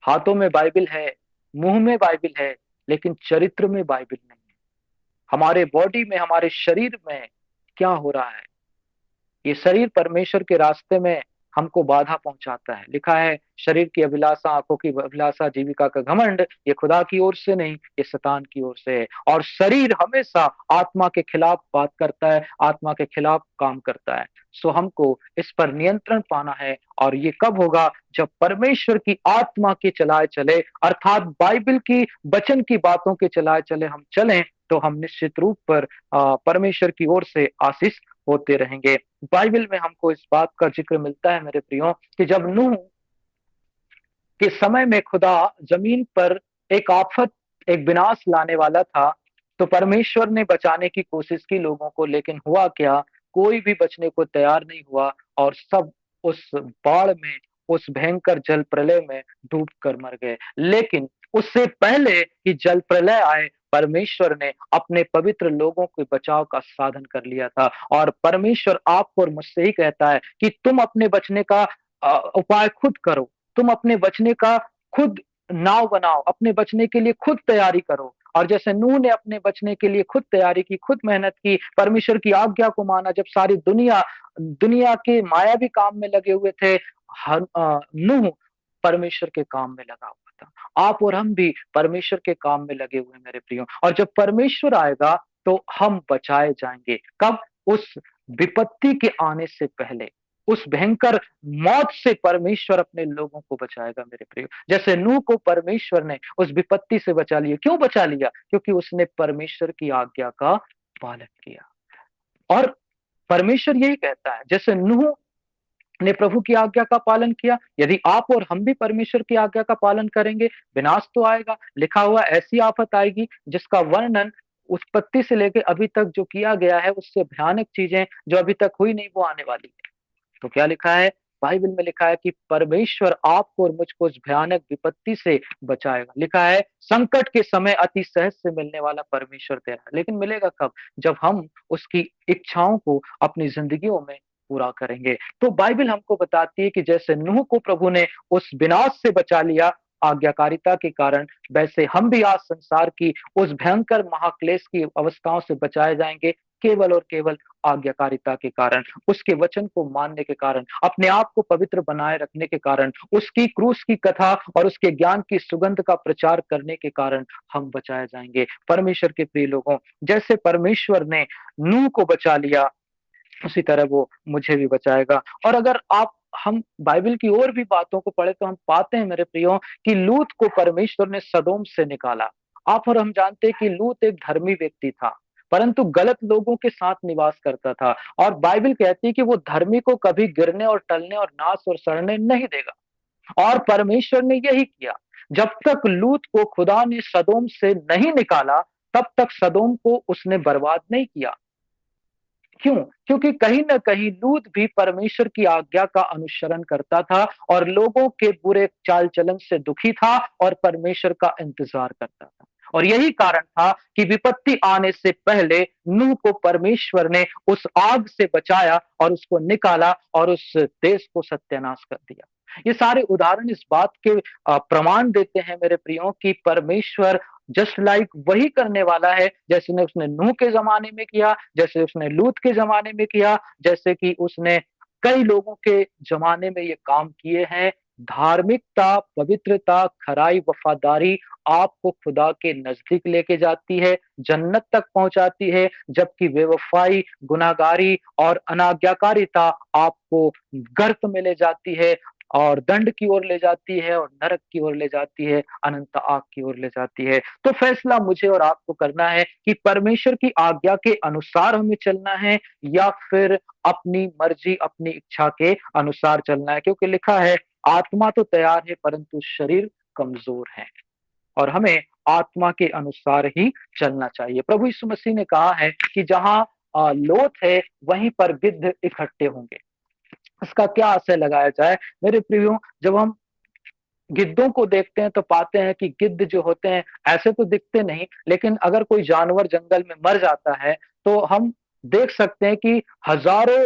हाथों में बाइबल है, मुंह में बाइबल है, लेकिन चरित्र में बाइबल नहीं है। हमारे बॉडी में, हमारे शरीर में क्या हो रहा है? ये शरीर परमेश्वर के रास्ते में हमको बाधा पहुंचाता है। लिखा है शरीर की अभिलाषा, आंखों की अभिलाषा, जीविका का घमंड, ये खुदा की ओर से नहीं, ये शैतान की ओर से है। और शरीर हमेशा आत्मा के खिलाफ बात करता है, आत्मा के खिलाफ काम करता है। सो हमको इस पर नियंत्रण पाना है, और ये कब होगा? जब परमेश्वर की आत्मा के चलाए चले, अर्थात बाइबल की वचन की बातों के चलाए चले हम चलें, तो हम निश्चित रूप पर परमेश्वर की ओर से आशीष होते रहेंगे। बाइबल में हमको इस बात का जिक्र मिलता है मेरे प्रियो कि जब नूह के समय में खुदा जमीन पर एक आफत, एक विनाश लाने वाला था, तो परमेश्वर ने बचाने की कोशिश की लोगों को, लेकिन हुआ क्या? कोई भी बचने को तैयार नहीं हुआ, और सब उस बाढ़ में, उस भयंकर जल प्रलय में डूब कर मर गए। लेकिन उससे पहले कि जल प्रलय आए, परमेश्वर ने अपने पवित्र लोगों के बचाव का साधन कर लिया था। और परमेश्वर आपको और मुझसे ही कहता है कि तुम अपने बचने का उपाय खुद करो, तुम अपने बचने का खुद नाव बनाओ, अपने बचने के लिए खुद तैयारी करो। और जैसे नूह ने अपने बचने के लिए खुद तैयारी की, खुद मेहनत की, परमेश्वर की आज्ञा को माना, जब सारी दुनिया दुनिया के मायावी काम में लगे हुए थे, नूह परमेश्वर के काम में लगा हुआ था। आप और हम भी परमेश्वर के काम में लगे हुए मेरे प्रियो। और जब परमेश्वर आएगा तो हम बचाए जाएंगे। कब? उस विपत्ति के आने से पहले, उस भयंकर मौत से परमेश्वर अपने लोगों को बचाएगा मेरे प्रियो। जैसे नूह को परमेश्वर ने उस विपत्ति से बचा लिया। क्यों बचा लिया? क्योंकि उसने परमेश्वर की आज्ञा का पालन किया। और परमेश्वर यही कहता है, जैसे नूह ने प्रभु की आज्ञा का पालन किया, यदि आप और हम भी परमेश्वर की आज्ञा का पालन करेंगे, विनाश तो आएगा। लिखा हुआ ऐसी आफत आएगी जिसका वर्णन उत्पत्ति से लेके अभी तक जो किया गया है उससे भयानक चीजें जो अभी तक हुई नहीं वो आने वाली है। तो क्या लिखा है? बाइबल में लिखा है कि परमेश्वर आपको और मुझको उस भयानक विपत्ति से बचाएगा। लिखा है संकट के समय अति सहज से मिलने वाला परमेश्वर तेरा है। लेकिन मिलेगा कब? जब हम उसकी इच्छाओं को अपनी जिंदगियों में पूरा करेंगे। तो बाइबल हमको बताती है कि जैसे नूह को प्रभु ने उस विनाश से बचा लिया आज्ञाकारिता के कारण, वैसे हम भी आज संसार की उस भयंकर महाक्लेश की अवस्थाओं से बचाए जाएंगे केवल और केवल आज्ञाकारिता के कारण, उसके वचन को मानने के कारण, अपने आप को पवित्र बनाए रखने के कारण, उसकी क्रूस की कथा और उसके ज्ञान की सुगंध का प्रचार करने के कारण हम बचाए जाएंगे। परमेश्वर के प्रिय लोगों, जैसे परमेश्वर ने नूह को बचा लिया उसी तरह वो मुझे भी बचाएगा। और अगर आप हम बाइबल की और भी बातों को पढ़े तो हम पाते हैं मेरे प्रियो कि लूत को परमेश्वर ने सदोम से निकाला। आप और हम जानते हैं कि लूत एक धर्मी व्यक्ति था, परंतु गलत लोगों के साथ निवास करता था। और बाइबल कहती है कि वो धर्मी को कभी गिरने और टलने और नाश और सड़ने नहीं देगा। और परमेश्वर ने यही किया। जब तक लूत को खुदा ने सदोम से नहीं निकाला, तब तक सदोम को उसने बर्बाद नहीं किया। क्यों? क्योंकि कहीं न कहीं लूत भी परमेश्वर की आज्ञा का अनुसरण करता था और लोगों के बुरे चाल-चलन से दुखी था और परमेश्वर का इंतज़ार करता था। और यही कारण था कि विपत्ति आने से पहले नूह को परमेश्वर ने उस आग से बचाया और उसको निकाला और उस देश को सत्यानाश कर दिया। ये सारे उदाहरण इस बात के प्रमाण देते हैं मेरे प्रियो कि परमेश्वर जस्ट लाइक वही करने वाला है जैसे ने उसने नूह के ज़माने में किया, जैसे उसने लूत के ज़माने में किया, जैसे कि उसने कई लोगों के ज़माने में ये काम किए हैं। धार्मिकता, पवित्रता, खराई, वफ़ादारी आपको खुदा के नज़दीक लेके जाती है, जन्नत तक पहुँचाती है, जबकि बेवफ़ाई, गुनाहगारी और अनाज्ञाकारिता आपको गर्त में ले जाती है और दंड की ओर ले जाती है और नरक की ओर ले जाती है, अनंत आग की ओर ले जाती है। तो फैसला मुझे और आपको करना है कि परमेश्वर की आज्ञा के अनुसार हमें चलना है या फिर अपनी मर्जी, अपनी इच्छा के अनुसार चलना है। क्योंकि लिखा है आत्मा तो तैयार है परंतु शरीर कमज़ोर है और हमें आत्मा के अनुसार ही चलना चाहिए। प्रभु यीशु मसीह ने कहा है कि जहाँ लोथ है वहीं पर गिद्ध इकट्ठे होंगे। इसका क्या आशय लगाया जाए? मेरे प्रियो, जब हम गिद्धों को देखते हैं तो पाते हैं कि गिद्ध जो होते हैं ऐसे तो दिखते नहीं, लेकिन अगर कोई जानवर जंगल में मर जाता है तो हम देख सकते हैं कि हजारों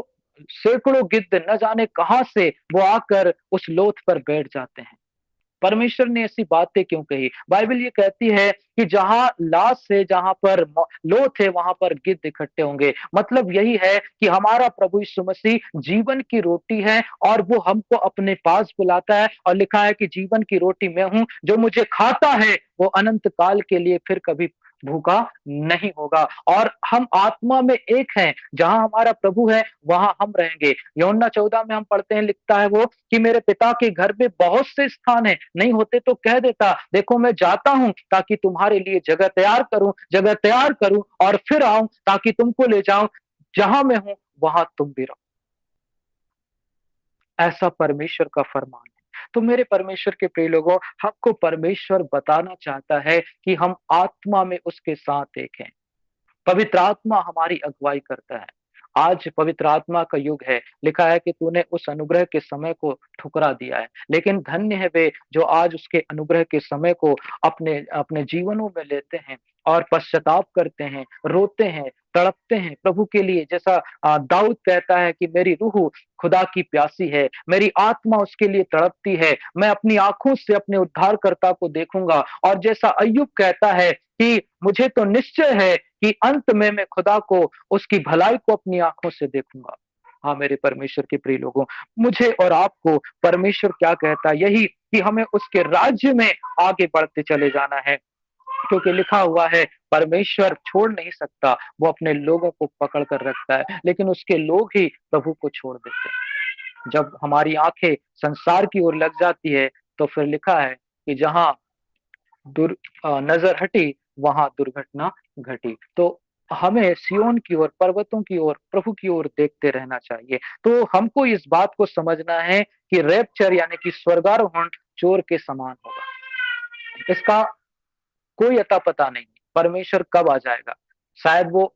सैकड़ों गिद्ध न जाने कहां से वो आकर उस लोथ पर बैठ जाते हैं। परमेश्वर ने ऐसी बातें क्यों कही? बाइबल ये कहती है कि जहां लाश है, जहां पर लोथ है, वहां पर गिद्ध इकट्ठे होंगे। मतलब यही है कि हमारा प्रभु यीशु मसीह जीवन की रोटी है और वो हमको अपने पास बुलाता है और लिखा है कि जीवन की रोटी मैं हूं, जो मुझे खाता है वो अनंत काल के लिए फिर कभी भूखा नहीं होगा। और हम आत्मा में एक हैं, जहां हमारा प्रभु है वहां हम रहेंगे। यूहन्ना 14 में हम पढ़ते हैं, लिखता है वो कि मेरे पिता के घर में बहुत से स्थान है, नहीं होते तो कह देता, देखो मैं जाता हूं ताकि तुम्हारे लिए जगह तैयार करूं और फिर आऊं ताकि तुमको ले जाऊं, जहां मैं हूं वहां तुम भी रहो। ऐसा परमेश्वर का फरमान है। तो मेरे परमेश्वर के प्रिय लोगों, हमको परमेश्वर बताना चाहता है कि हम आत्मा में उसके साथ एक हैं। पवित्र आत्मा हमारी अगुवाई करता है। आज पवित्र आत्मा का युग है। लिखा है कि तूने उस अनुग्रह के समय को ठुकरा दिया है, लेकिन धन्य है वे जो आज उसके अनुग्रह के समय को अपने अपने जीवनों में लेते हैं और पश्चाताप करते हैं, रोते हैं, तड़पते हैं प्रभु के लिए। जैसा दाऊद कहता है कि मेरी रूह खुदा की प्यासी है, मेरी आत्मा उसके लिए तड़पती है, मैं अपनी आंखों से अपने उद्धारकर्ता को देखूंगा। और जैसा अय्यूब कहता है कि मुझे तो निश्चय है कि अंत में मैं खुदा को, उसकी भलाई को अपनी आंखों से देखूंगा। हाँ मेरे परमेश्वर के प्रिय लोगों, मुझे और आपको परमेश्वर क्या कहता है? यही कि हमें उसके राज्य में आगे बढ़ते चले जाना है। क्योंकि लिखा हुआ है परमेश्वर छोड़ नहीं सकता, वो अपने लोगों को पकड़ कर रखता है, लेकिन उसके लोग ही प्रभु को छोड़ देते हैं। जब हमारी आंखें संसार की ओर लग जाती है तो फिर लिखा है कि जहां नजर हटी वहां दुर्घटना घटी। तो हमें सियोन की ओर, पर्वतों की ओर, प्रभु की ओर देखते रहना चाहिए। तो हमको इस बात को समझना है कि रैप्चर यानी कि स्वर्गारोहण चोर के समान होगा। इसका कोई अता पता नहीं, परमेश्वर कब आ जाएगा। शायद वो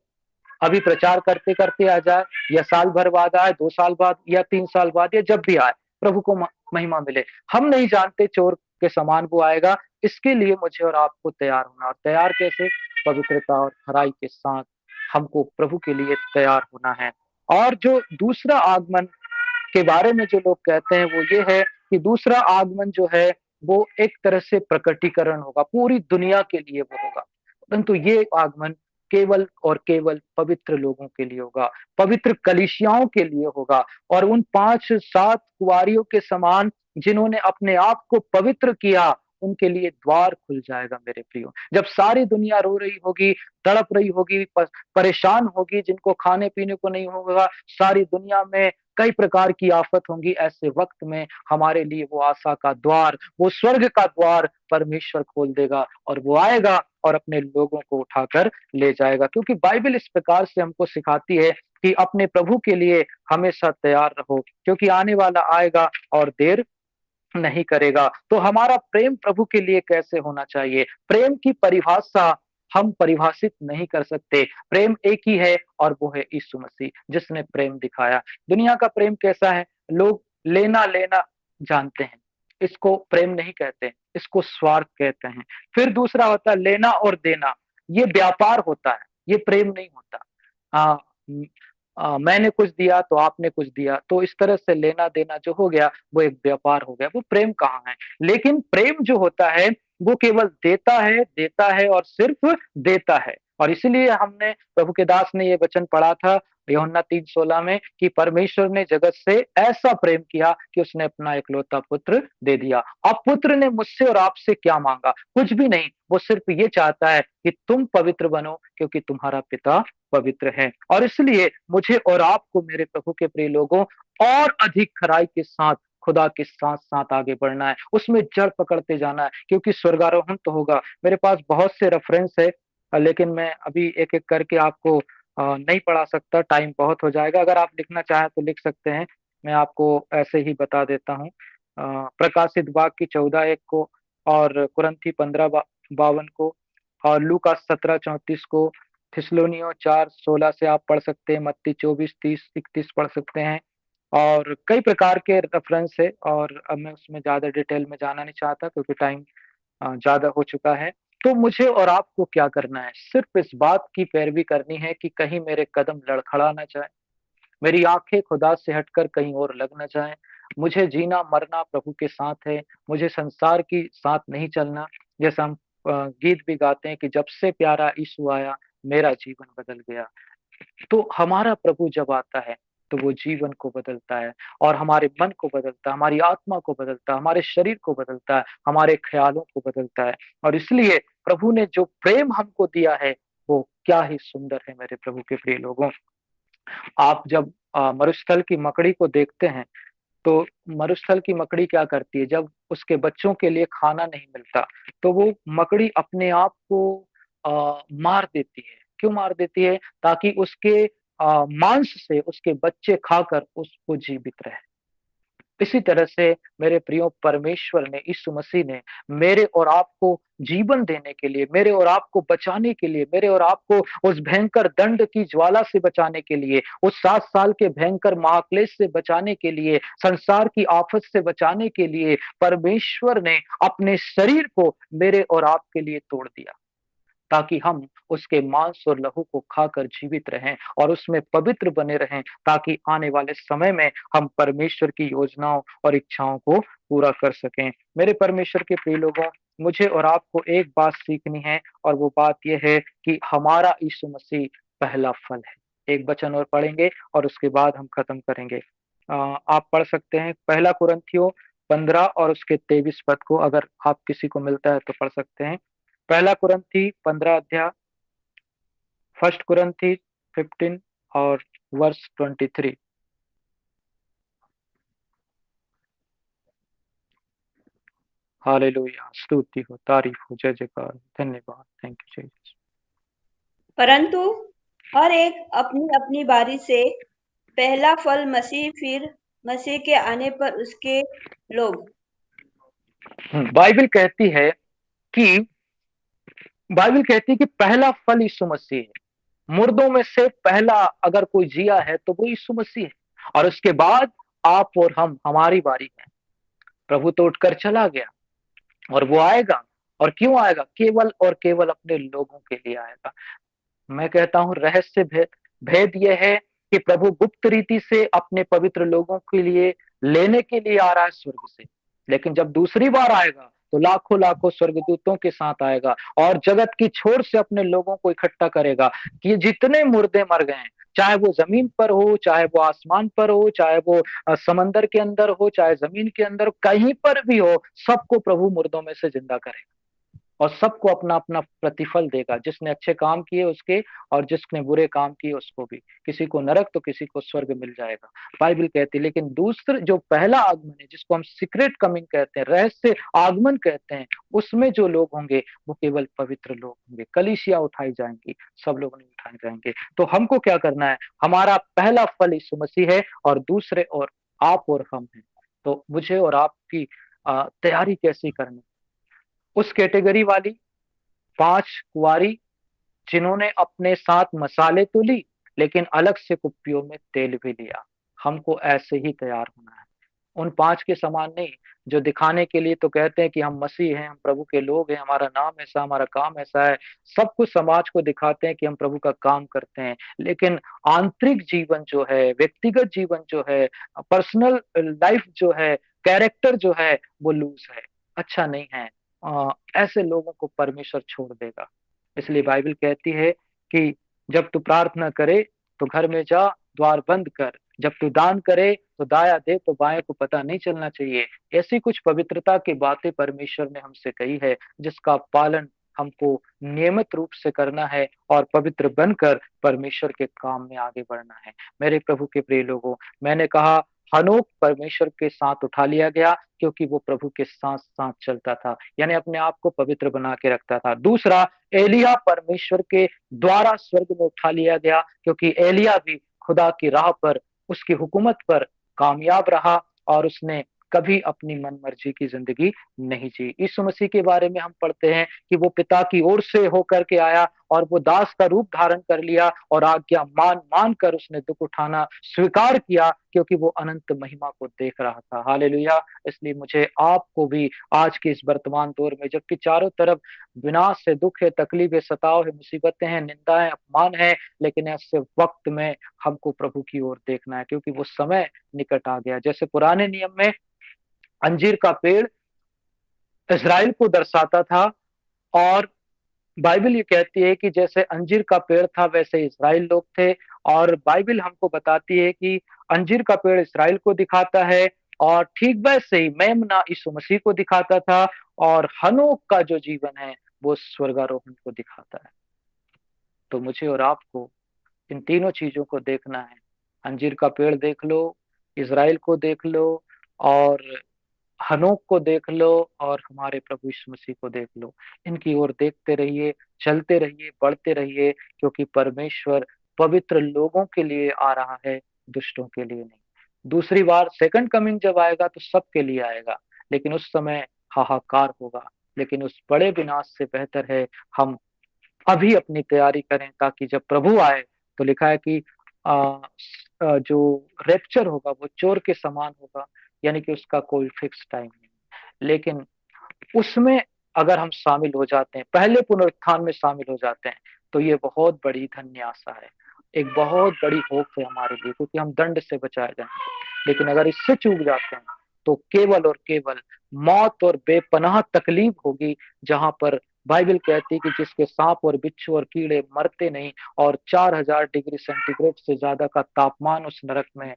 अभी प्रचार करते करते आ जाए, या साल भर बाद आए, 2 साल बाद या 3 साल बाद, या जब भी आए, प्रभु को महिमा मिले। हम नहीं जानते, चोर के समान वो आएगा। इसके लिए मुझे और आपको तैयार होना, और तैयार कैसे? पवित्रता और खराई के साथ हमको प्रभु के लिए तैयार होना है। और जो दूसरा आगमन के बारे में जो लोग कहते हैं वो ये है कि दूसरा आगमन जो है वो एक तरह से प्रकटीकरण होगा, पूरी दुनिया के लिए वो होगा। परंतु ये आगमन केवल और केवल पवित्र लोगों के लिए होगा, पवित्र कलीसियाओं के लिए होगा। और उन 5-7 कुँवारियों के समान जिन्होंने अपने आप को पवित्र किया, उनके लिए द्वार खुल जाएगा मेरे प्रियो। जब सारी दुनिया रो रही होगी, तड़प रही होगी, परेशान होगी, जिनको खाने-पीने को नहीं होगा, सारी दुनिया में कई प्रकार की आफत होंगी, ऐसे वक्त में हमारे लिए वो आशा का द्वार, वो स्वर्ग का द्वार परमेश्वर खोल देगा, और वो आएगा और अपने लोगों को उठाकर ले जाएगा। क्योंकि बाइबल इस प्रकार से हमको सिखाती है कि अपने प्रभु के लिए हमेशा तैयार रहो, क्योंकि आने वाला आएगा और देर नहीं करेगा। तो हमारा प्रेम प्रभु के लिए कैसे होना चाहिए? प्रेम की परिभाषा हम परिभाषित नहीं कर सकते। प्रेम एक ही है, और वो है यीशु मसीह, जिसने प्रेम दिखाया। दुनिया का प्रेम कैसा है? लोग लेना-लेना जानते हैं। इसको प्रेम नहीं कहते, इसको स्वार्थ कहते हैं। फिर दूसरा होता है लेना और देना। ये व्यापार होता है, ये प्रेम नहीं होता। हाँ, मैंने कुछ दिया तो आपने कुछ दिया, तो इस तरह से लेना-देना जो हो गया, वो एक व्यापार हो गया, वो प्रेम कहाँ है? लेकिन प्रेम जो होता है, वो केवल देता है और सिर्फ़ देता है। और इसीलिए हमने प्रभु के दास ने ये वचन पढ़ा था यूहन्ना 3:16 में कि परमेश्वर ने जगत से ऐसा प्रेम किया कि उसने अपना इकलौता पुत्र दे दिया। अब पुत्र ने मुझसे और आपसे क्या माँगा? कुछ भी नहीं, वो सिर्फ़ ये चाहता है कि तुम पवित्र बनो, क्योंकि तुम्हारा पिता पवित्र है। और इसलिए मुझे और आपको, मेरे प्रभु के प्रिय लोगों, और अधिक खराई के साथ खुदा के साथ-साथ आगे बढ़ना है, उसमें जड़ पकड़ते जाना है, क्योंकि स्वर्गारोहण तो होगा। मेरे पास बहुत से रेफ़रेंस है, लेकिन मैं अभी एक-एक करके आपको नहीं पढ़ा सकता, टाइम बहुत हो जाएगा। अगर आप लिखना चाहें तो लिख सकते हैं, मैं आपको ऐसे ही बता देता हूँ। प्रकाशित वाक्य 14:1 को, और कुरिन्थी 15:52 को, और लूका 17:34 को, थिस्सलुनीयों 4:16 से आप पढ़ सकते हैं, मत्ती 24:30-31 पढ़ सकते हैं। और कई प्रकार के रेफ़रेंस है, और अब मैं उसमें ज़्यादा डिटेल में जाना नहीं चाहता, क्योंकि टाइम ज़्यादा हो चुका है। तो मुझे और आपको क्या करना है? सिर्फ़ इस बात की पैरवी करनी है कि कहीं मेरे कदम लड़खड़ा ना जाएँ, मेरी आँखें खुदा से हटकर कहीं और लग ना जाएँ। मुझे जीना-मरना प्रभु के साथ है, मुझे संसार की साथ नहीं चलना। जैसा हम गीत भी गाते हैं कि जब से प्यारा यीशु आया, मेरा जीवन बदल गया। तो हमारा प्रभु जब आता है, तो वो जीवन को बदलता है, और हमारे मन को बदलता है, हमारी आत्मा को बदलता है, हमारे शरीर को बदलता है, हमारे ख़्यालों को बदलता है। और इसलिए प्रभु ने जो प्रेम हमको दिया है, वो क्या ही सुंदर है मेरे प्रभु के प्रिय लोगों। आप जब मरुस्थल की मकड़ी को देखते हैं, तो मरुस्थल की मकड़ी क्या करती है? जब उसके बच्चों के लिए खाना नहीं मिलता, तो वो मकड़ी अपने आप को मार देती है। क्यों मार देती है? ताकि उसके मांस से उसके बच्चे खाकर उसको जीवित रहे। इसी तरह से मेरे प्रियो, परमेश्वर ने, यीशु मसीह ने मेरे और आपको जीवन देने के लिए, मेरे और आपको बचाने के लिए, मेरे और आपको उस भयंकर दंड की ज्वाला से बचाने के लिए, उस 7 साल के भयंकर महाक्लेश से बचाने के लिए, संसार की आफत से बचाने के लिए, परमेश्वर ने अपने शरीर को मेरे और आपके लिए तोड़ दिया। ताकि हम उसके मांस और लहू को खाकर जीवित रहें और उसमें पवित्र बने रहें, ताकि आने वाले समय में हम परमेश्वर की योजनाओं और इच्छाओं को पूरा कर सकें। मेरे परमेश्वर के प्रिय लोगों, मुझे और आपको एक बात सीखनी है, और वो बात ये है कि हमारा यीशु मसीह पहला फल है। एक वचन और पढ़ेंगे और उसके बाद हम खत्म करेंगे। आप पढ़ सकते हैं पहला कुरिन्थियों 15 और उसके 23 पद को, अगर आप किसी को मिलता है तो पढ़ सकते हैं। पहला कुरिन्थी 15 अध्याय, फर्स्ट कुरिन्थी 15 और वर्स 23। हालेलुया, स्तुति हो, तारीफ हो, जय जयकार, धन्यवाद, थैंक यू जीसस। परंतु हर एक अपनी अपनी बारी से, पहला फल मसीह, फिर मसीह के आने पर उसके लोग। बाइबल कहती है कि पहला फल यीशु मसीह है। मुर्दों में से पहला अगर कोई जिया है तो वो यीशु मसीह है, और उसके बाद आप और हम, हमारी बारी है। प्रभु तो उठकर चला गया, और वो आएगा। और क्यों आएगा? केवल और केवल अपने लोगों के लिए आएगा। मैं कहता हूं रहस्य भेद भेद यह है कि प्रभु गुप्त रीति से अपने पवित्र लोगों के लिए लेने के लिए आ रहा है स्वर्ग से, लेकिन जब दूसरी बार आएगा तो लाखों लाखों स्वर्गदूतों के साथ आएगा और जगत की छोर से अपने लोगों को इकट्ठा करेगा कि जितने मुर्दे मर गए हैं, चाहे वो जमीन पर हो, चाहे वो आसमान पर हो, चाहे वो समंदर के अंदर हो, चाहे जमीन के अंदर, कहीं पर भी हो, सबको प्रभु मुर्दों में से जिंदा करेगा और सबको अपना अपना प्रतिफल देगा, जिसने अच्छे काम किए उसके, और जिसने बुरे काम किए उसको भी। किसी को नरक तो किसी को स्वर्ग मिल जाएगा, बाइबल कहती है। लेकिन दूसरे जो पहला आगमन है, जिसको हम सीक्रेट कमिंग कहते हैं, रहस्य आगमन कहते हैं, उसमें जो लोग होंगे वो केवल पवित्र लोग होंगे। कलीसिया उठाई जाएंगी, सब लोग नहीं उठाए जाएंगे। तो हमको क्या करना है? हमारा पहला फल यीशु मसीह है, और दूसरे और आप और हम हैं। तो मुझे और आपकी तैयारी कैसी करनी? उस कैटेगरी वाली 5 कुंवारी जिन्होंने अपने साथ मसाले तो ली, लेकिन अलग से कुप्पियों में तेल भी लिया, हमको ऐसे ही तैयार होना है। उन 5 के समान नहीं, जो दिखाने के लिए तो कहते हैं कि हम मसीह हैं, हम प्रभु के लोग हैं, हमारा नाम ऐसा, हमारा काम ऐसा है, सब कुछ समाज को दिखाते हैं कि हम प्रभु का काम करते हैं, लेकिन आंतरिक जीवन जो है, व्यक्तिगत जीवन जो है, पर्सनल लाइफ जो है, कैरेक्टर जो है, वो लूज है, अच्छा नहीं है। ऐसे लोगों को परमेश्वर छोड़ देगा। इसलिए बाइबल कहती है कि जब तू प्रार्थना करे तो घर में जा, द्वार बंद कर, जब तू दान करे तो दाया दे, तो बाएं को पता नहीं चलना चाहिए। ऐसी कुछ पवित्रता की बातें परमेश्वर ने हमसे कही है, जिसका पालन हमको नियमित रूप से करना है और पवित्र बनकर परमेश्वर के काम में आगे बढ़ना है। मेरे प्रभु के प्रिय लोगों, मैंने कहा हनोक परमेश्वर के साथ उठा लिया गया क्योंकि वो प्रभु के साथ साथ चलता था, यानी अपने आप को पवित्र बना के रखता था। दूसरा, एलिया परमेश्वर के द्वारा स्वर्ग में उठा लिया गया क्योंकि एलिया भी खुदा की राह पर, उसकी हुकूमत पर कामयाब रहा और उसने कभी अपनी मन मर्जी की जिंदगी नहीं जी। यीशु मसीह के बारे में हम पढ़ते हैं कि वो पिता की ओर से होकर के आया और वो दास का रूप धारण कर लिया और आज्ञा मान मान कर उसने दुख उठाना स्वीकार किया क्योंकि वो अनंत महिमा को देख रहा था। हालेलुया। इसलिए मुझे आपको भी आज के इस वर्तमान दौर में, जबकि चारों तरफ विनाश है, दुख है, तकलीफ है, सताव है, मुसीबतें हैं, निंदाएं, अपमान है, लेकिन ऐसे वक्त में हमको प्रभु की ओर देखना है क्योंकि वो समय निकट आ गया। जैसे पुराने नियम में अंजीर का पेड़ इज़राइल को दर्शाता था, और बाइबल ये कहती है कि जैसे अंजीर का पेड़ था वैसे इज़राइल लोग थे, और बाइबल हमको बताती है कि अंजीर का पेड़ इज़राइल को दिखाता है, और ठीक वैसे ही मेमना यीशु मसीह को दिखाता था, और हनोक का जो जीवन है वो स्वर्गारोहण को दिखाता है। तो मुझे और आपको इन तीनों चीजों को देखना है। अंजीर का पेड़ देख लो, इज़राइल को देख लो, और हनोक को देख लो, और हमारे प्रभु यीशु मसीह को देख लो। इनकी ओर देखते रहिए, चलते रहिए, बढ़ते रहिए, क्योंकि परमेश्वर पवित्र लोगों के लिए आ रहा है, दुष्टों के लिए नहीं। दूसरी बार सेकंड कमिंग जब आएगा तो सबके लिए आएगा, लेकिन उस समय हाहाकार होगा। लेकिन उस बड़े विनाश से बेहतर है हम अभी अपनी तैयारी करें, ताकि जब प्रभु आए तो लिखा है कि जो रेप्चर होगा वो चोर के समान होगा, यानी कि उसका कोई फिक्स टाइम नहीं। लेकिन उसमें अगर हम शामिल हो जाते हैं, पहले पुनरुत्थान में शामिल हो जाते हैं, तो ये बहुत बड़ी धन्य आशा है, एक बहुत बड़ी होप है हमारे लिए, क्योंकि हम दंड से बचाए जाएंगे। लेकिन अगर इससे चूक जाते हैं तो केवल और केवल मौत और बेपनाह तकलीफ होगी, जहां पर बाइबल कहती है कि जिसके सांप और बिच्छू और कीड़े मरते नहीं, और 4000 डिग्री सेंटीग्रेड से ज्यादा का तापमान उस नरक में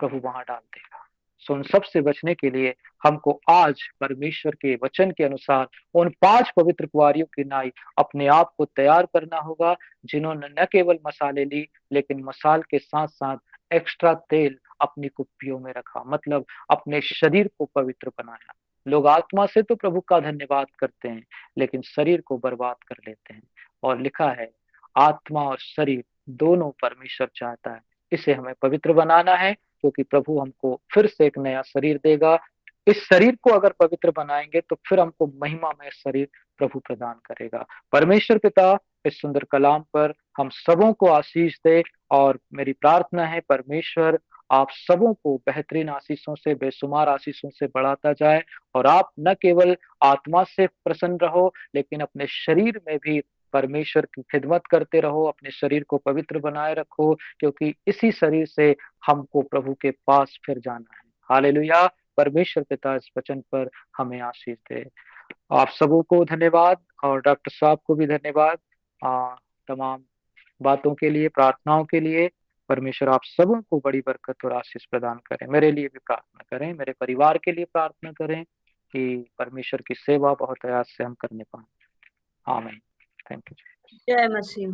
प्रभु वहां डाल देगा। सो उन सब से बचने के लिए हमको आज परमेश्वर के वचन के अनुसार उन 5 पवित्र कुंवारियों की नाई अपने आप को तैयार करना होगा, जिन्होंने न केवल मसाले ली, लेकिन मसाल के साथ साथ एक्स्ट्रा तेल अपनी कुप्पियों में रखा, मतलब अपने शरीर को पवित्र बनाया। लोग आत्मा से तो प्रभु का धन्यवाद करते हैं, लेकिन शरीर को बर्बाद कर लेते हैं। और लिखा है आत्मा और शरीर दोनों परमेश्वर चाहता है, इसे हमें पवित्र बनाना है, क्योंकि प्रभु हमको फिर से एक नया शरीर देगा, इस शरीर को अगर पवित्र बनाएंगे तो फिर हमको महिमामय शरीर प्रभु प्रदान करेगा। परमेश्वर पिता इस सुंदर कलाम पर हम सबों को आशीष दे, और मेरी प्रार्थना है परमेश्वर आप सबों को बेहतरीन आशीषों से, बेशुमार आशीषों से बढ़ाता जाए, और आप न केवल आत्मा से प्रसन्न रहो लेकिन अपने शरीर में भी परमेश्वर की खिदमत करते रहो, अपने शरीर को पवित्र बनाए रखो, क्योंकि इसी शरीर से हमको प्रभु के पास फिर जाना है। हालेलुया। परमेश्वर पिता इस वचन पर हमें आशीष दे। आप सबों को धन्यवाद, और डॉक्टर साहब को भी धन्यवाद तमाम बातों के लिए, प्रार्थनाओं के लिए। परमेश्वर आप सबों को बड़ी बरकत और आशीष प्रदान करें। मेरे लिए भी प्रार्थना करें, मेरे परिवार के लिए प्रार्थना करें कि परमेश्वर की सेवा बहुत प्रयास से हम करने पाए। आमीन। Thank you. जय मसीह।